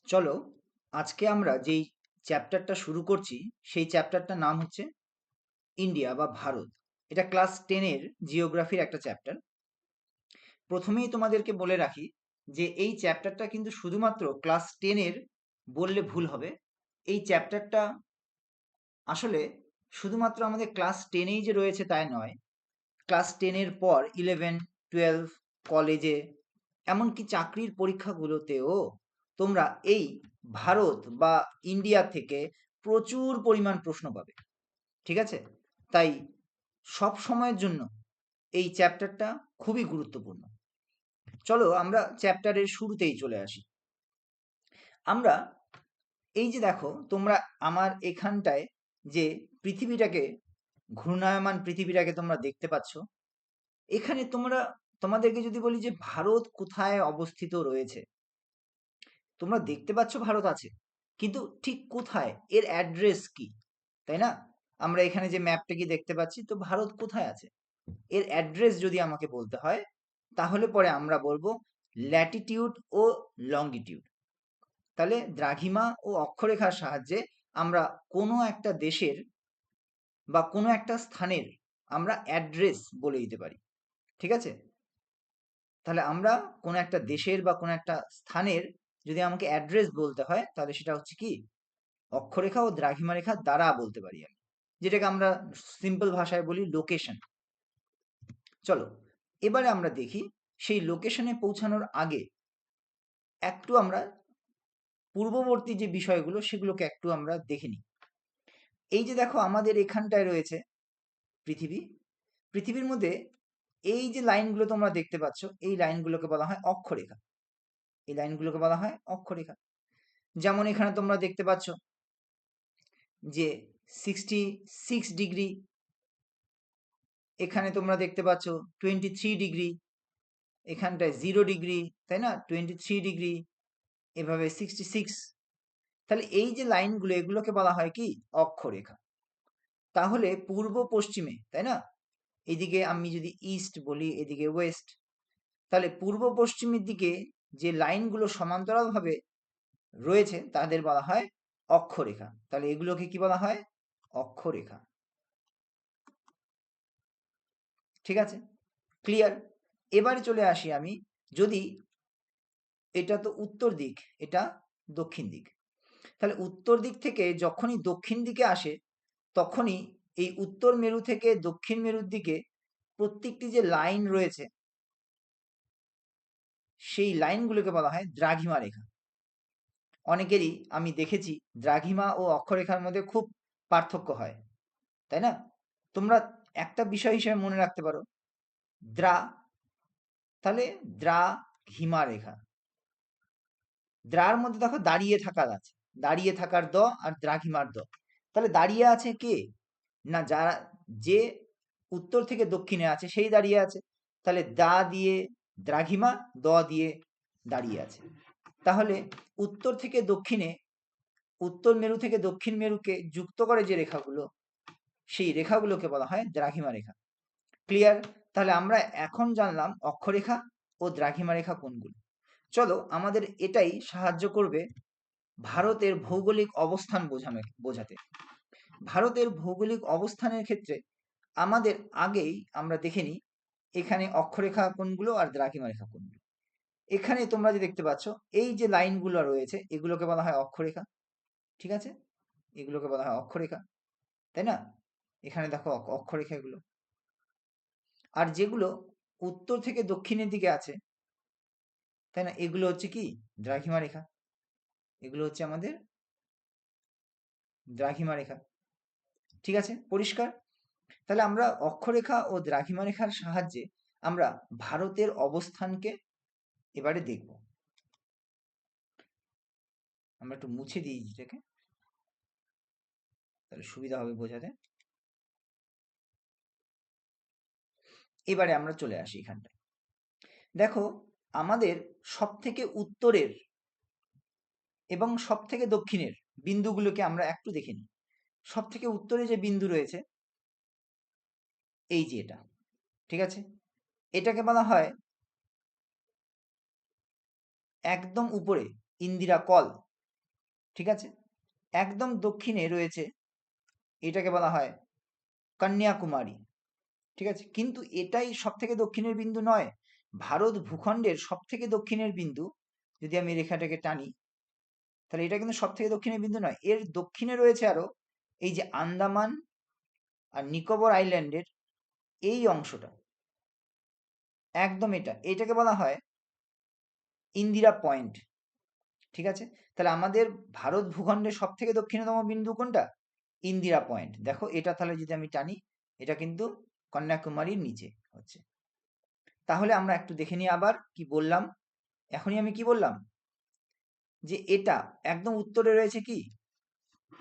চলো আজকে আমরা যেই চ্যাপ্টারটা শুরু করছি সেই চ্যাপ্টারটার নাম হচ্ছে ইন্ডিয়া বা ভারত। এটা ক্লাস 10-এর জিওগ্রাফির একটা চ্যাপ্টার। প্রথমেই তোমাদেরকে বলে রাখি যে এই চ্যাপ্টারটা কিন্তু শুধুমাত্র ক্লাস 10-এর বললে ভুল হবে। এই চ্যাপ্টারটা আসলে শুধুমাত্র আমাদের ক্লাস 10-এই যে রয়েছে তাই নয়, ক্লাস 10-এর পর 11, 12 কলেজে এমনকি চাকরির পরীক্ষাগুলোতেও তোমরা এই ভারত বা ইন্ডিয়া থেকে প্রচুর পরিমাণ প্রশ্ন পাবে। ঠিক আছে? তাই সব সময়ের জন্য এই চ্যাপ্টারটা খুবই গুরুত্বপূর্ণ। চলো আমরা চ্যাপ্টারের শুরুতেই চলে আসি। আমরা এই যে দেখো তোমরা আমার এখানটায় যে পৃথিবীটাকে, ঘূর্ণায়মান পৃথিবীটাকে তোমরা দেখতে পাচ্ছ। এখানে তোমাদেরকে যদি বলি যে ভারত কোথায় অবস্থিত রয়েছে, তোমরা দেখতে পাচ্ছ ভারত আছে, কিন্তু ঠিক কোথায়, এর অ্যাড্রেস কি, তাই না? আমরা এখানে যে ম্যাপটা কি দেখতে পাচ্ছি, তো ভারত কোথায় আছে এর অ্যাড্রেস যদি আমাকে বলতে হয়, তাহলে পরে আমরা বলবো ল্যাটিটিউড ও লঙ্গিটিউড। তাহলে দ্রাঘিমা ও অক্ষরেখার সাহায্যে আমরা কোনো একটা দেশের বা কোনো একটা স্থানের আমরা অ্যাড্রেস বলে দিতে পারি। ঠিক আছে? তাহলে আমরা কোনো একটা দেশের বা কোনো একটা স্থানের যদি আমাকে অ্যাড্রেস বলতে হয়, তাহলে সেটা হচ্ছে কি অক্ষরেখা ও দ্রাঘিমা রেখা দ্বারা বলতে পারি আমি, যেটাকে আমরা সিম্পল ভাষায় বলি লোকেশন। চলো এবারে আমরা দেখি সেই লোকেশনে পৌঁছানোর আগে একটু আমরা পূর্ববর্তী যে বিষয়গুলো সেগুলোকে একটু আমরা দেখে নিই। এই যে দেখো আমাদের এখানটায় রয়েছে পৃথিবী। পৃথিবীর মধ্যে এই যে লাইনগুলো তোমরা দেখতে পাচ্ছ, এই লাইনগুলোকে বলা হয় অক্ষরেখা। এই লাইনগুলোকে বলা হয় অক্ষরেখা। যেমন এখানে তোমরা দেখতে পাচ্ছ যে 66 ডিগ্রি, এখানে তোমরা দেখতে পাচ্ছ 23 ডিগ্রি, এখানটায় 0 ডিগ্রি, তাই না, 23 ডিগ্রি, এভাবে 66। তাহলে এই যে লাইনগুলো এগুলোকে বলা হয় কি অক্ষরেখা। তাহলে পূর্ব পশ্চিমে, তাই না, এদিকে আমি যদি ইস্ট বলি, এদিকে ওয়েস্ট, তাহলে পূর্ব পশ্চিমের দিকে যে লাইনগুলো সমান্তরালভাবে রয়েছে তাদের বলা হয় অক্ষরেখা। তাহলে এগুলোকে কি বলা হয়? অক্ষরেখা। ঠিক আছে, ক্লিয়ার? এবারে চলে আসি আমি, যদি এটা তো উত্তর দিক, এটা দক্ষিণ দিক, তাহলে উত্তর দিক থেকে যখনই দক্ষিণ দিকে আসে, তখনই এই উত্তর মেরু থেকে দক্ষিণ মেরুর দিকে প্রত্যেকটি যে লাইন রয়েছে সেই লাইনগুলোকে বলা হয় দ্রাঘিমা রেখা। অনেকেরই আমি দেখেছি দ্রাঘিমা ও অক্ষরেখার মধ্যে খুব পার্থক্য হয়, তাই না? তোমরা একটা বিষয় হিসেবে মনে রাখতে পারো, দ্রা, তাহলে দ্রাঘিমা রেখা। দ্রার মধ্যে দেখো দাঁড়িয়ে থাকার আছে, দাঁড়িয়ে থাকার দ, আর দ্রাঘিমার দ। তাহলে দাঁড়িয়ে আছে কে? না, যারা, যে উত্তর থেকে দক্ষিণে আছে সেই দাঁড়িয়ে আছে। তাহলে দা দিয়ে দ্রাঘিমা, দ দিয়ে দাঁড়িয়ে আছে। তাহলে উত্তর থেকে দক্ষিণে, উত্তর মেরু থেকে দক্ষিণ মেরুকে যুক্ত করে যে রেখাগুলো, সেই রেখাগুলোকে বলা হয় দ্রাঘিমা রেখা। ক্লিয়ার? তাহলে আমরা এখন জানলাম অক্ষরেখা ও দ্রাঘিমা রেখা কোনগুলো। চলো আমাদের এটাই সাহায্য করবে ভারতের ভৌগোলিক অবস্থান বোঝাতে। ভারতের ভৌগোলিক অবস্থানের ক্ষেত্রে আমাদের আগেই আমরা দেখে নিই এখানে অক্ষরেখা কোনগুলো আর দ্রাঘিমা রেখা কোনগুলো। এখানে তোমরা যে দেখতে পাচ্ছ এই যে লাইনগুলো রয়েছে এগুলোকে বলা হয় অক্ষরেখা। ঠিক আছে, এগুলোকে বলা হয় অক্ষরেখা, তাই না? এখানে দেখো অক্ষরেখা এগুলো। আর যেগুলো উত্তর থেকে দক্ষিণের দিকে আছে, তাই না, এগুলো হচ্ছে কি দ্রাঘিমা রেখা। এগুলো হচ্ছে আমাদের দ্রাঘিমা রেখা। ঠিক আছে, পরিষ্কার? তাহলে আমরা অক্ষরেখা ও দ্রাঘিমা রেখার সাহায্যে আমরা ভারতের অবস্থানকে এবারে দেখব। আমরা একটু মুছে দিই যেটাকে, তাহলে সুবিধা হবে বোঝাতে। এবারে আমরা চলে আসি এখানটায়। দেখো আমাদের সব থেকে উত্তরের এবং সব থেকে দক্ষিণের বিন্দুগুলোকে আমরা একটু দেখে নিই। সব থেকে উত্তরে যে বিন্দু রয়েছে এই যে এটা, ঠিক আছে, এটাকে বলা হয় একদম উপরে ইন্দিরা কল। ঠিক আছে। একদম দক্ষিণে রয়েছে, এটাকে বলা হয় কন্যাকুমারী। ঠিক আছে, কিন্তু এটাই সব থেকে দক্ষিণের বিন্দু নয়। ভারত ভূখণ্ডের সব থেকে দক্ষিণের বিন্দু, যদি আমি রেখাটাকে টানি, তাহলে এটা কিন্তু সব থেকে দক্ষিণের বিন্দু নয়। এর দক্ষিণে রয়েছে আরো এই যে আন্দামান আর নিকোবর আইল্যান্ডের এই অংশটা, একদম এটাকে বলা হয় ইন্দিরা পয়েন্ট। ঠিক আছে, তাহলে আমাদের ভারত ভূখণ্ডের সব থেকে দক্ষিণতম বিন্দু কোনটা? ইন্দিরা পয়েন্ট। দেখো এটা তাহলে যদি আমি টানি, এটা কিন্তু কন্যাকুমারীর নিচে হচ্ছে। তাহলে আমরা একটু দেখে নিই আবার কি বললাম। এখনই আমি কি বললাম, যে এটা একদম উত্তরে রয়েছে কি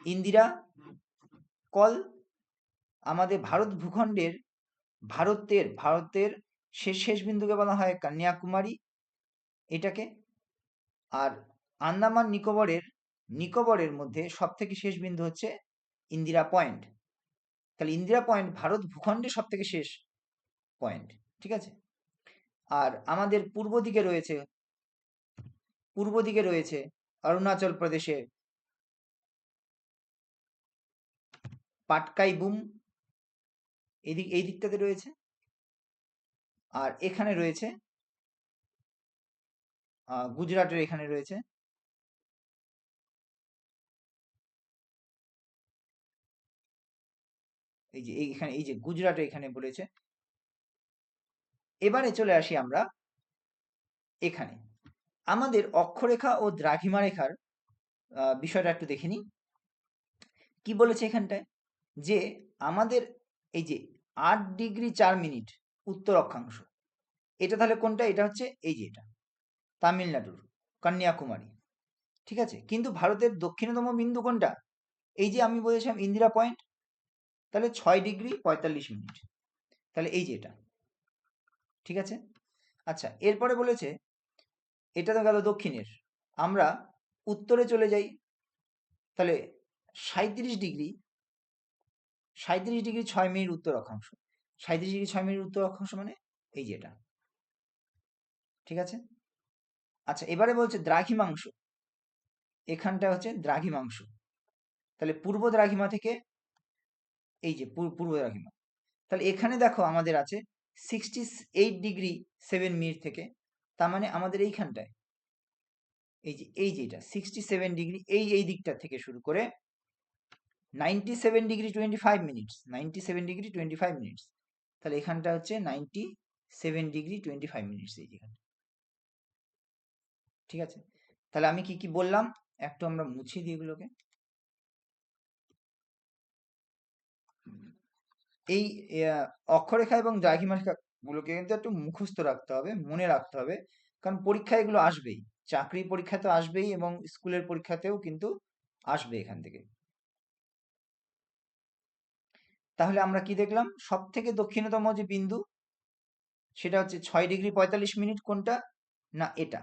ইন্দিরা কল। আমাদের ভারত ভূখণ্ডের ভারতের শেষ বিন্দুকে বলা হয় কন্যাকুমারী এটাকে। আর আন্দামান নিকোবরের মধ্যে সব থেকে শেষ বিন্দু হচ্ছে ইন্দিরা পয়েন্ট। তাহলে ইন্দিরা পয়েন্ট ভারত ভূখণ্ডের সব থেকে শেষ পয়েন্ট। ঠিক আছে, আর আমাদের পূর্ব দিকে রয়েছে অরুণাচল প্রদেশের পাটকাই বুম, এই দিকটাতে রয়েছে। আর এখানে রয়েছে গুজরাটের এখানে রয়েছে এই যে গুজরাটের এখানে বলেছে। এবারে চলে আসি আমরা এখানে আমাদের অক্ষরেখা ও দ্রাঘিমা রেখার বিষয়টা একটু দেখে নিই। কি বলেছে এখানটায়, যে আমাদের এই যে 8°4' উত্তর অক্ষাংশ, এটা তাহলে কোনটা? এটা হচ্ছে এই যে এটা তামিলনাড়ুর কন্যাকুমারী। ঠিক আছে, কিন্তু ভারতের দক্ষিণতম বিন্দু কোনটা? এই যে আমি বলেছিলাম ইন্দিরা পয়েন্ট, তাহলে 6°45'। তাহলে এই যে এটা। ঠিক আছে, আচ্ছা এরপরে বলেছে, এটা তো গেল দক্ষিণের, আমরা উত্তরে চলে যাই। তাহলে 37°, 37°6' উত্তর অক্ষাংশ। 37°6' উত্তর অক্ষাংশ মানে এই যে এটা। ঠিক আছে, আচ্ছা এবারে বলছে দ্রাঘিমাংশ, এখানটা হচ্ছে দ্রাঘিমাংশ। তাহলে পূর্ব দ্রাঘিমা থেকে এই যে পূর্ব দ্রাঘিমা, তাহলে এখানে দেখো আমাদের আছে 68°7' থেকে। তার মানে আমাদের এইখানটায় এই যে এটা 67°, এই দিকটা থেকে শুরু করে 97°25', তাহলে এখানটা হচ্ছে 97°25', এই যেখানে। ঠিক আছে, তাহলে আমি কি কি বললাম একটু আমরা মুছিয়ে দিই এগুলোকে। এই অক্ষরেখা এবং দ্রাঘিমা রেখা গুলোকে কিন্তু একটু মুখস্থ রাখতে হবে, মনে রাখতে হবে, কারণ পরীক্ষায় এগুলো আসবেই, চাকরি পরীক্ষা তো আসবেই এবং স্কুলের পরীক্ষাতেও কিন্তু আসবে এখান থেকে। তাহলে আমরা কি দেখলাম, সব থেকে দক্ষিণতম যে বিন্দু সেটা হচ্ছে 6°45', কোনটা? না এটা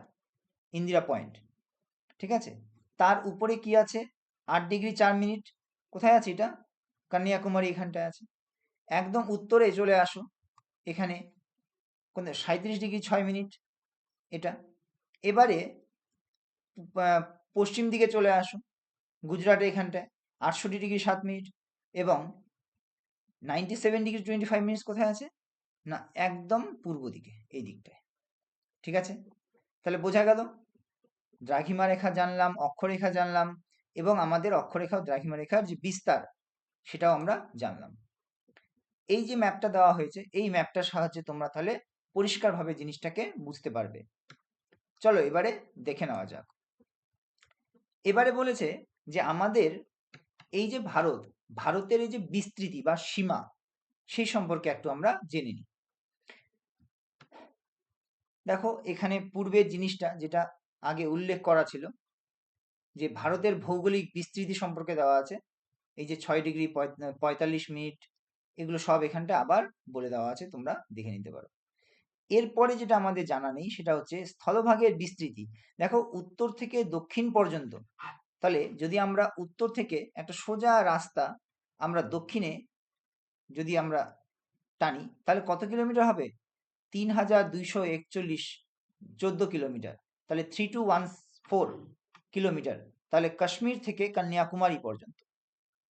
ইন্দিরা পয়েন্ট। ঠিক আছে, তার উপরে কি আছে 8°4', কোথায় আছে এটা? কন্যাকুমারী এখানটায় আছে। একদম উত্তরে চলে আসো, এখানে কোন 37°6', এটা। এবারে পশ্চিম দিকে চলে আসো, গুজরাটে এখানটায় 68°7', এবং 97°25', কোথায় আছে? না একদম পূর্ব দিকে এই দিকটায়। ঠিক আছে, তাহলে বোঝা গেল, দ্রাঘিমা রেখা জানলাম, অক্ষরেখা জানলাম, এবং আমাদের অক্ষরেখা ও দ্রাঘিমা রেখার যে বিস্তার সেটাও আমরা জানলাম। এই যে ম্যাপটা দেওয়া হয়েছে, এই ম্যাপটার সাহায্যে তোমরা তাহলে পরিষ্কারভাবে জিনিসটাকে বুঝতে পারবে। চলো এবারে দেখে নেওয়া যাক। এবারে বলেছে যে আমাদের এই যে ভারতের এই যে বিস্তৃতি বা সীমা, সেই সম্পর্কে একটু আমরা জেনে নিই। দেখো এখানে পূর্বের জিনিসটা যেটা আগে উল্লেখ করা ছিল, যে ভারতের ভৌগোলিক বিস্তৃতি সম্পর্কে দেওয়া আছে, এই যে 6°45', এগুলো সব এখানটা আবার বলে দেওয়া আছে, তোমরা দেখে নিতে পারো। এরপরে যেটা আমাদের জানা নেই সেটা হচ্ছে স্থলভাগের বিস্তৃতি। দেখো উত্তর থেকে দক্ষিণ পর্যন্ত, তাহলে যদি আমরা উত্তর থেকে একটা সোজা রাস্তা আমরা দক্ষিণে যদি আমরা টানি, তাহলে কত কিলোমিটার হবে? 3,241 14 কিলোমিটার। তাহলে 3214 কিলোমিটার তাহলে কাশ্মীর থেকে কন্যাকুমারী পর্যন্ত,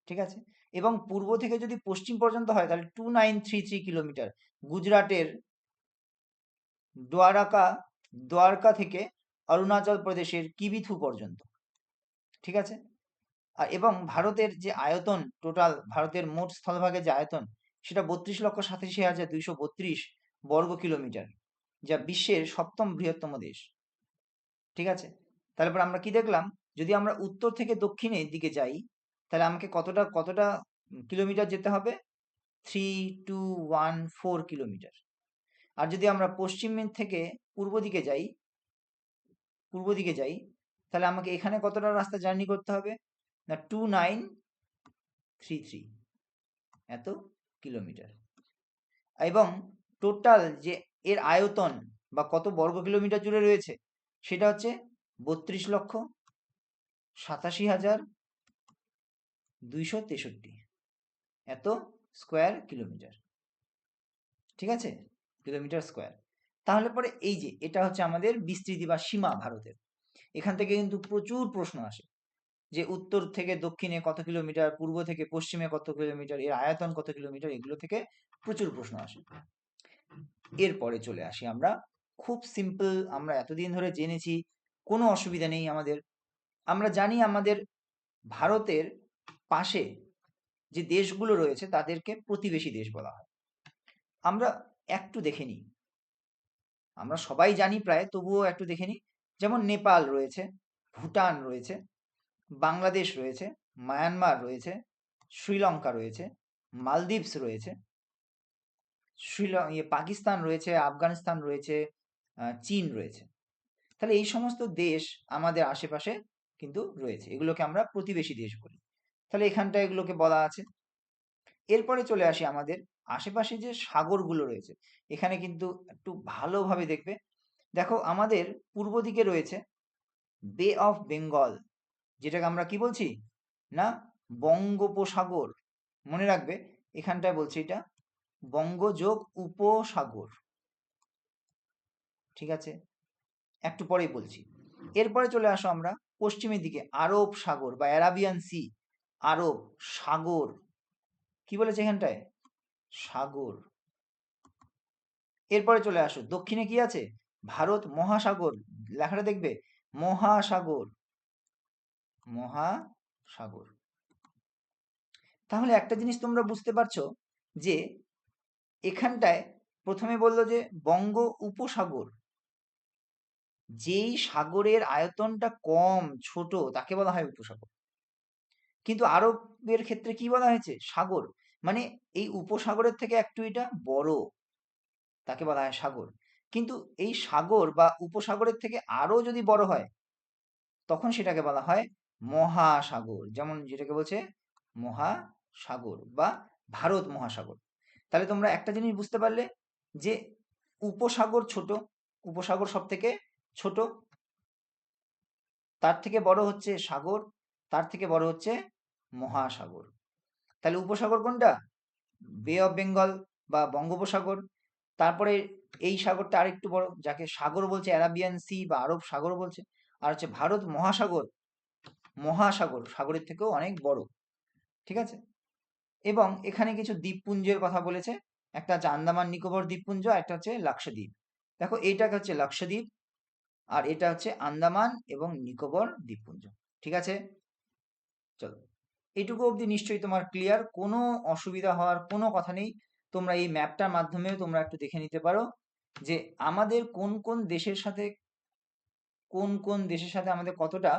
ঠিক আছে। এবং পূর্ব থেকে যদি পশ্চিম পর্যন্ত হয় তাহলে 2933 কিলোমিটার, গুজরাটের দ্বারকা থেকে অরুণাচল প্রদেশের কিবিথু পর্যন্ত, ঠিক আছে। আর এবং ভারতের যে আয়তন, টোটাল ভারতের মোট স্থলভাগের যে আয়তন, সেটা 32,87,232 বর্গ কিলোমিটার, যা বিশ্বের 7ম বৃহত্তম দেশ, ঠিক আছে। তারপর আমরা কি দেখলাম, যদি আমরা উত্তর থেকে দক্ষিণের দিকে যাই তাহলে আমাকে কতটা কতটা কিলোমিটার যেতে হবে, 3214 কিলোমিটার। আর যদি আমরা পশ্চিম থেকে পূর্ব দিকে যাই তাহলে আমাকে এখানে কতটা রাস্তা জার্নি করতে হবে না, 2933 এত কিলোমিটার। এবং টোটাল যে এর আয়তন বা কত বর্গ কিলোমিটার জুড়ে রয়েছে সেটা হচ্ছে 32,87,263 এত স্কোয়ার কিলোমিটার, ঠিক আছে, কিলোমিটার স্কোয়ার। তাহলে পরে এই যে এটা হচ্ছে আমাদের বিস্তৃতি বা সীমা ভারতের। এখান থেকে কিন্তু প্রচুর প্রশ্ন আসে যে উত্তর থেকে দক্ষিণে কত কিলোমিটার, পূর্ব থেকে পশ্চিমে কত কিলোমিটার, এর আয়তন কত কিলোমিটার, এগুলো থেকে প্রচুর প্রশ্ন আসে। এরপরে চলে আসি আমরা, খুব সিম্পল, আমরা এতদিন ধরে জেনেছি, কোনো অসুবিধা নেই আমাদের। আমরা জানি আমাদের ভারতের পাশে যে দেশগুলো রয়েছে তাদেরকে প্রতিবেশী দেশ বলা হয়। আমরা একটু দেখে নিই, আমরা সবাই জানি প্রায়, তবুও একটু দেখে নিই। যেমন নেপাল রয়েছে, ভুটান রয়েছে, বাংলাদেশ রয়েছে, মায়ানমার রয়েছে, শ্রীলঙ্কা রয়েছে, মালদ্বীপস রয়েছে, পাকিস্তান রয়েছে, আফগানিস্তান রয়েছে, চীন রয়েছে। তাহলে এই সমস্ত দেশ আমাদের আশেপাশে কিন্তু রয়েছে, এগুলোকে আমরা প্রতিবেশী দেশ বলি। তাহলে এখানটা এগুলোকে বলা আছে। এরপরে চলে আসি আমাদের আশেপাশে যে সাগরগুলো রয়েছে, এখানে কিন্তু একটু ভালোভাবে দেখবে। দেখো আমাদের পূর্ব দিকে রয়েছে বে অফ বেঙ্গল, যেটাকে আমরা কি বলছি না, বঙ্গোপসাগর। মনে রাখবে এখানটায় বলছি এটা বঙ্গযোগ উপসাগর, ঠিক আছে, একটু পরেই বলছি। এরপরে চলে আসো আমরা পশ্চিমের দিকে, আরব সাগর বা অ্যারাবিয়ান সি, আরব সাগর, কি বলেছে এখানটায়, সাগর। এরপরে চলে আসো দক্ষিণে কি আছে, ভারত মহাসাগর, লেখাটা দেখবে মহাসাগর, মহাসাগর। তাহলে একটা জিনিস তোমরা বুঝতে পারছো যে এখানটায় প্রথমে বললো যে বঙ্গ উপসাগর, যেই সাগরের আয়তনটা কম ছোট তাকে বলা হয় উপসাগর। কিন্তু আরবের ক্ষেত্রে কি বলা হয়েছে, সাগর, মানে এই উপসাগরের থেকে একটু এটা বড়, তাকে বলা হয় সাগর। কিন্তু এই সাগর বা উপসাগরের থেকে আরো যদি বড় হয় তখন সেটাকে বলা হয় মহাসাগর, যেমন যেটাকে বলছে মহাসাগর বা ভারত মহাসাগর। তাহলে তোমরা একটা জিনিস বুঝতে পারলে যে উপসাগর ছোট, উপসাগর সব থেকে ছোট, তার থেকে বড় হচ্ছে সাগর, তার থেকে বড় হচ্ছে মহাসাগর। তাহলে উপসাগর কোনটা, বে অফ বেঙ্গল বা বঙ্গোপসাগর। তারপরে এই সাগরটা আরেকটু বড়, যাকে সাগর বলছে অ্যারাবিয়ান সি বা আরব সাগর বলছে। আর হচ্ছে ভারত মহাসাগর, মহাসাগর সাগরের থেকেও অনেক বড়, ঠিক আছে। এবং এখানে কিছু দ্বীপপুঞ্জের কথা বলেছে, একটা হচ্ছে আন্দামান নিকোবর দ্বীপপুঞ্জ, একটা হচ্ছে লাক্ষাদ্বীপ। দেখো এইটাকে হচ্ছে লাক্ষাদ্বীপ আর এটা হচ্ছে আন্দামান এবং নিকোবর দ্বীপপুঞ্জ, ঠিক আছে। চলো, এইটুকু অবধি নিশ্চয়ই তোমার ক্লিয়ার, কোনো অসুবিধা হওয়ার কোনো কথা নেই। তোমরা এই ম্যাপটার মাধ্যমেও তোমরা একটু দেখে নিতে পারো যে আমাদের কোন কোন দেশের সাথে আমাদের কতটা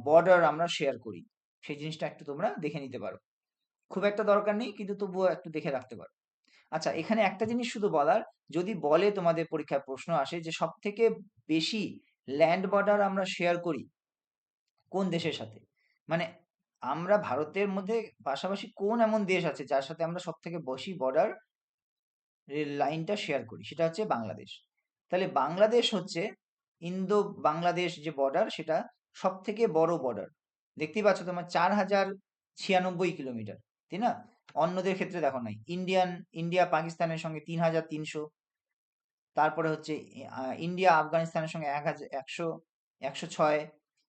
বর্ডার আমরা শেয়ার করি, সেই জিনিসটা একটু তোমরা দেখে নিতে পারো। খুব একটা দরকার নেই, কিন্তু তবুও একটু দেখে রাখতে পারো। আচ্ছা, এখানে একটা জিনিস শুধু বলার, যদি বলে তোমাদের পরীক্ষায় প্রশ্ন আসে যে সব থেকে বেশি ল্যান্ড বর্ডার আমরা শেয়ার করি কোন দেশের সাথে, মানে আমরা ভারতের মধ্যে পাশাপাশি কোন এমন দেশ আছে যার সাথে আমরা সব থেকে বেশি বর্ডার রেল লাইনটা শেয়ার করি, সেটা হচ্ছে বাংলাদেশ। তাহলে বাংলাদেশ হচ্ছে ইন্দো বাংলাদেশ যে বর্ডার, সেটা সব থেকে বড় বর্ডার। দেখতেই পাচ্ছ তোমার 4,096 কিলোমিটার, তাই না। অন্যদের ক্ষেত্রে দেখো নাই, ইন্ডিয়া পাকিস্তানের সঙ্গে 3,300, তারপরে হচ্ছে ইন্ডিয়া আফগানিস্তানের সঙ্গে 1,106,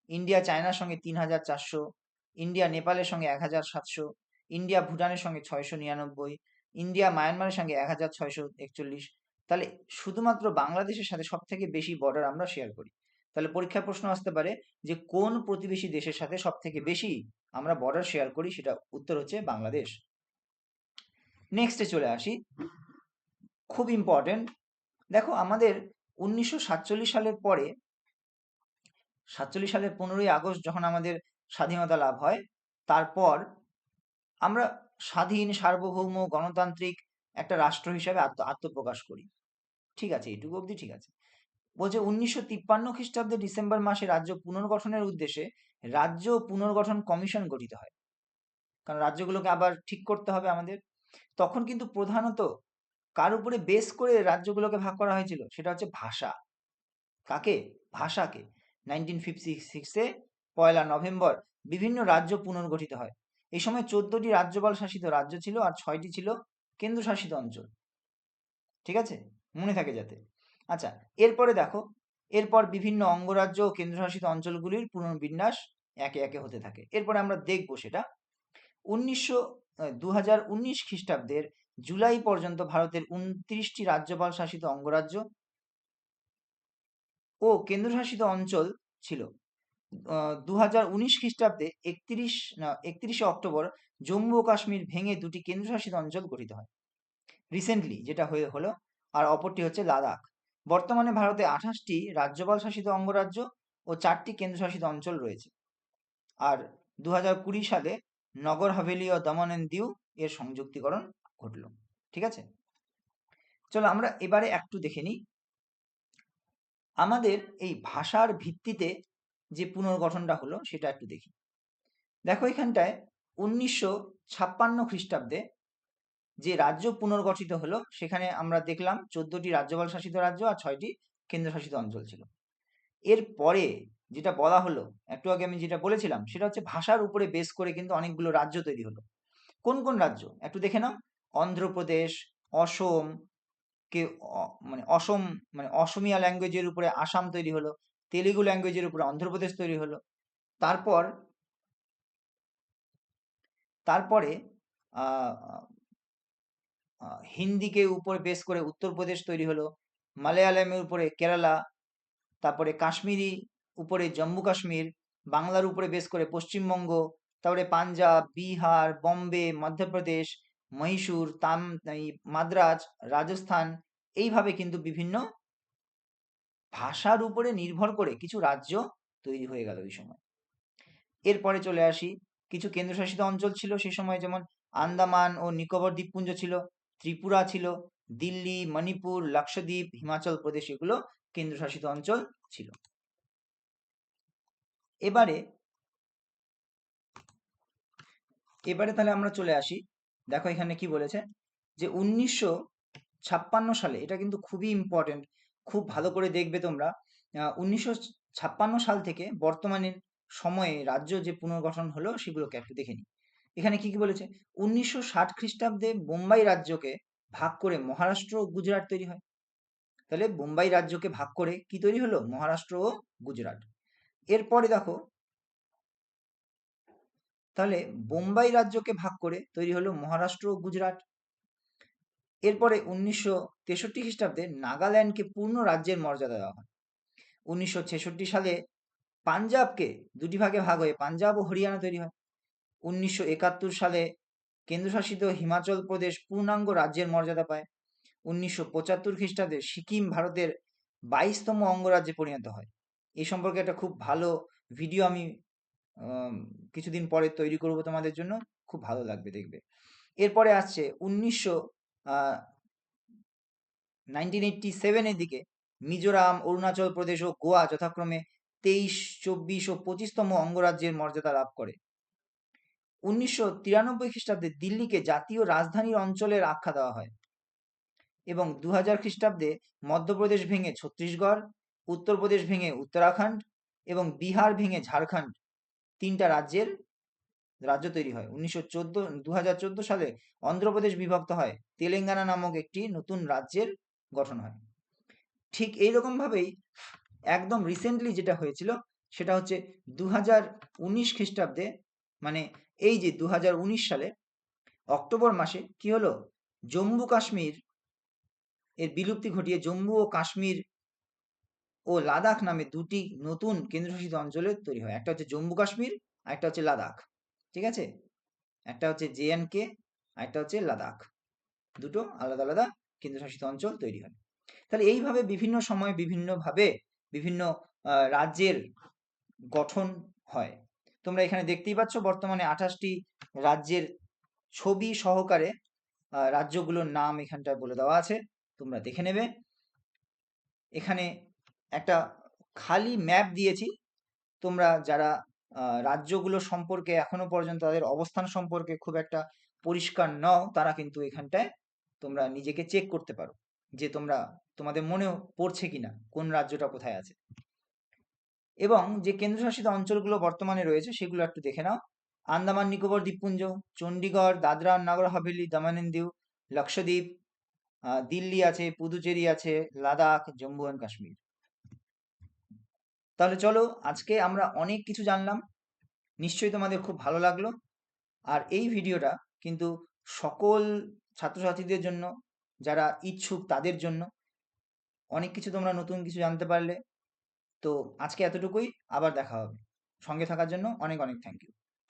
ইন্ডিয়া চায়নার সঙ্গে 3,400, ইন্ডিয়া নেপালের সঙ্গে 1,700, ইন্ডিয়া ভুটানের সঙ্গে 699, ইন্ডিয়া মায়ানমারের সঙ্গে 1,641। তাহলে শুধুমাত্র বাংলাদেশের সাথে সব থেকে বেশি বর্ডার আমরা শেয়ার করি। তাহলে পরীক্ষার প্রশ্ন আসতে পারে যে কোন প্রতিবেশী দেশের সাথে সব থেকে বেশি আমরা বর্ডার শেয়ার করি, সেটা উত্তর হচ্ছে বাংলাদেশ। নেক্সটে চলে আসি, খুব ইম্পর্টেন্ট। দেখো আমাদের 1947 সালের পরে, 47 সালের 15ই আগস্ট যখন আমাদের স্বাধীনতা লাভ হয়, তারপর আমরা স্বাধীন, সার্বভৌম, গণতান্ত্রিক একটা রাষ্ট্র হিসাবে আত্মপ্রকাশ করি। ঠিক আছে, এইটুকু অবধি ঠিক আছে। বলছে 1953 খ্রিস্টাব্দে ডিসেম্বর মাসে রাজ্য পুনর্গঠনের উদ্দেশ্যে রাজ্য পুনর্গঠন কমিশন গঠিত হয়, কারণ রাজ্যগুলোকে আবার ঠিক করতে হবে আমাদের। তখন কিন্তু প্রধানত কার উপরে বেস করে রাজ্যগুলোকে ভাগ করা হয়েছিল, সেটা হচ্ছে ভাষা। কাকে? ভাষাকে। 1956-এ 1 নভেম্বর বিভিন্ন রাজ্য পুনর্গঠিত হয়। এই সময় 14টি রাজ্যপাল শাসিত রাজ্য ছিল আর 6টি ছিল কেন্দ্রশাসিত অঞ্চল। ঠিক আছে, মনে থাকে যাতে। আচ্ছা, এরপরে দেখো, এরপর বিভিন্ন অঙ্গরাজ্য ও কেন্দ্রশাসিত অঞ্চলগুলির পুনর্বিন্যাস একে একে হতে থাকে। এরপরে আমরা দেখবো সেটা। 2019 খ্রিস্টাব্দের জুলাই পর্যন্ত ভারতের 29টি রাজ্যপাল শাসিত অঙ্গরাজ্য ও কেন্দ্রশাসিত অঞ্চল ছিল। 2019 খ্রিস্টাব্দে 31শে অক্টোবর জম্মু ও কাশ্মীর ভেঙে 2টি কেন্দ্রশাসিত অঞ্চল গঠিত হয় রিসেন্টলি, যেটা হলো। আর অপরটি হচ্ছে লাদাখ। বর্তমানে ভারতে 28টি রাজ্যপাল শাসিত অঙ্গরাজ্য ও 4টি কেন্দ্রশাসিত অঞ্চল রয়েছে। আর 2020 সালে নগর হাভেলি ও দমন এন্ড দিউ এর সংযুক্তিকরণ ঘটল। ঠিক আছে, চলো আমরা এবারে একটু দেখে নিই আমাদের এই ভাষার ভিত্তিতে যে পুনর্গঠনটা হলো সেটা একটু দেখি। দেখো এখানটায় 1956 খ্রিস্টাব্দে যে রাজ্য পুনর্গঠিত হলো, সেখানে আমরা দেখলাম 14টি রাজ্যপাল শাসিত রাজ্য আর 6টি কেন্দ্রশাসিত অঞ্চল ছিল। এরপরে যেটা বলা হলো, একটু আগে আমি যেটা বলেছিলাম, সেটা হচ্ছে ভাষার উপরে বেস করে কিন্তু অনেকগুলো রাজ্য তৈরি হলো। কোন কোন রাজ্য একটু দেখে নাও। অন্ধ্রপ্রদেশ, অসম, কে অসম, মানে অসমিয়া ল্যাঙ্গুয়েজের উপরে আসাম তৈরি হলো, তেলেগু ল্যাঙ্গুয়েজের উপরে অন্ধ্রপ্রদেশ তৈরি হলো। তারপরে হিন্দিকে উপরে বেস করে উত্তরপ্রদেশ তৈরি হলো, মালয়ালমের উপরে কেরালা, তারপরে কাশ্মীরি উপরে জম্মু কাশ্মীর, বাংলার উপরে বেস করে পশ্চিমবঙ্গ, তারপরে পাঞ্জাব, বিহার, বম্বে, মধ্যপ্রদেশ, মহীশূর, মাদ্রাজ, রাজস্থান, এইভাবে কিন্তু বিভিন্ন ভাষার উপরে নির্ভর করে কিছু রাজ্য তৈরি হয়ে গেল এই সময়। এরপরে চলে আসি, কিছু কেন্দ্রশাসিত অঞ্চল ছিল সেই সময়, যেমন আন্দামান ও নিকোবর দ্বীপপুঞ্জ ছিল, ত্রিপুরা ছিল, দিল্লি, মণিপুর, লাক্ষাদ্বীপ, হিমাচল প্রদেশ, এগুলো কেন্দ্রশাসিত অঞ্চল ছিল। এবারে তাহলে আমরা চলে আসি, দেখো এখানে কি বলেছে যে 1956 সালে, এটা কিন্তু খুবই ইম্পর্টেন্ট, খুব ভালো করে দেখবে তোমরা। 1956 সাল থেকে বর্তমানের সময়ে রাজ্য যে পুনর্গঠন হলো সেগুলোকে একটু দেখে নিই। এখানে কি কি বলেছে, 1960 খ্রিস্টাব্দে বোম্বাই রাজ্যকে ভাগ করে মহারাষ্ট্র ও গুজরাট তৈরি হয়। তাহলে বোম্বাই রাজ্যকে ভাগ করে কি তৈরি হলো, মহারাষ্ট্র ও গুজরাট। এরপরে দেখো, তাহলে বোম্বাই রাজ্যকে ভাগ করে তৈরি হলো মহারাষ্ট্র ও গুজরাট। এরপরে 1963 খ্রিস্টাব্দে নাগাল্যান্ডকে পূর্ণ রাজ্যের মর্যাদা দেওয়া হয়। 1966 সালে পাঞ্জাবকে 2টি ভাগে ভাগ হয়ে পাঞ্জাব ও হরিয়ানা তৈরি হয়। 1971 সালে কেন্দ্রশাসিত হিমাচল প্রদেশ পূর্ণাঙ্গ রাজ্যের মর্যাদা পায়। 1975 খ্রিস্টাব্দে সিকিম ভারতের 22তম অঙ্গরাজ্যে পরিণত হয়। এই সম্পর্কে একটা খুব ভালো ভিডিও আমি কিছুদিন পরে তৈরি করব তোমাদের জন্য, খুব ভালো লাগবে দেখবে। এরপরে আসছে 1987 এর দিকে মিজোরাম, অরুণাচল প্রদেশ ও গোয়া যথাক্রমে 23, 24 ও 25তম অঙ্গরাজ্যের মর্যাদা লাভ করে। 1993 খ্রিস্টাব্দে দিল্লিকে জাতীয় রাজধানীর অঞ্চলের আখ্যা দেওয়া হয় এবং 2000 খ্রিস্টাব্দে মধ্যপ্রদেশ ভেঙে ছত্তিশগড়, উত্তরপ্রদেশ ভেঙে উত্তরাখণ্ড এবং বিহার ভেঙে ঝাড়খণ্ড 3টা রাজ্য তৈরি হয়। 2014 সালে অন্ধ্রপ্রদেশ বিভক্ত হয়, তেলেঙ্গানা নামক একটি নতুন রাজ্যের গঠন হয়। ঠিক এইরকম ভাবেই একদম রিসেন্টলি যেটা হয়েছিল সেটা হচ্ছে 2019 খ্রিস্টাব্দে, মানে এই যে 2019 সালে অক্টোবর মাসে কি হলো, জম্মু কাশ্মীর এর বিলুপ্তি ঘটিয়ে জম্মু ও কাশ্মীর ও লাদাখ নামে দুটি নতুন কেন্দ্রশাসিত অঞ্চলের তৈরি হয়। একটা হচ্ছে জম্মু কাশ্মীর, আর একটা হচ্ছে লাদাখ। ঠিক আছে, একটা হচ্ছে JNK, আর একটা হচ্ছে লাদাখ। দুটো আলাদা আলাদা কেন্দ্রশাসিত অঞ্চল তৈরি হয়। তাহলে এইভাবে বিভিন্ন সময়ে বিভিন্নভাবে বিভিন্ন রাজ্যের গঠন হয়। তোমরা এখানে দেখতেই পাচ্ছ বর্তমানে 28টি রাজ্যের ছবি সহকারে রাজ্যগুলোর নাম এখানটায় বলে দেওয়া আছে, তোমরা দেখে নেবে। এখানে একটা খালি ম্যাপ দিয়েছি, তোমরা যারা রাজ্যগুলো সম্পর্কে এখনো পর্যন্ত তাদের অবস্থান সম্পর্কে খুব একটা পরিষ্কার নও, তারা কিন্তু এখানটায় তোমরা নিজেকে চেক করতে পারো যে তোমাদের মনেও পড়ছে কিনা কোন রাজ্যটা কোথায় আছে। এবং যে কেন্দ্রশাসিত অঞ্চলগুলো বর্তমানে রয়েছে সেগুলো একটু দেখে নাও। আন্দামান নিকোবর দ্বীপপুঞ্জ, চণ্ডীগড়, দাদরা নগর হাভেলি, দমন এন্ড দিউ, লক্ষদ্বীপ, দিল্লি আছে, পুদুচেরি আছে, লাদাখ, জম্মু অ্যান্ড কাশ্মীর। তাহলে চলো, আজকে আমরা অনেক কিছু জানলাম, নিশ্চয়ই তোমাদের খুব ভালো লাগলো। আর এই ভিডিওটা কিন্তু সকল ছাত্রছাত্রীদের জন্য, যারা ইচ্ছুক তাদের জন্য, অনেক কিছু তোমরা নতুন কিছু জানতে পারলে। তো আজকে এতটুকুই, আবার দেখা হবে। সঙ্গে থাকার জন্য অনেক অনেক থ্যাংক ইউ।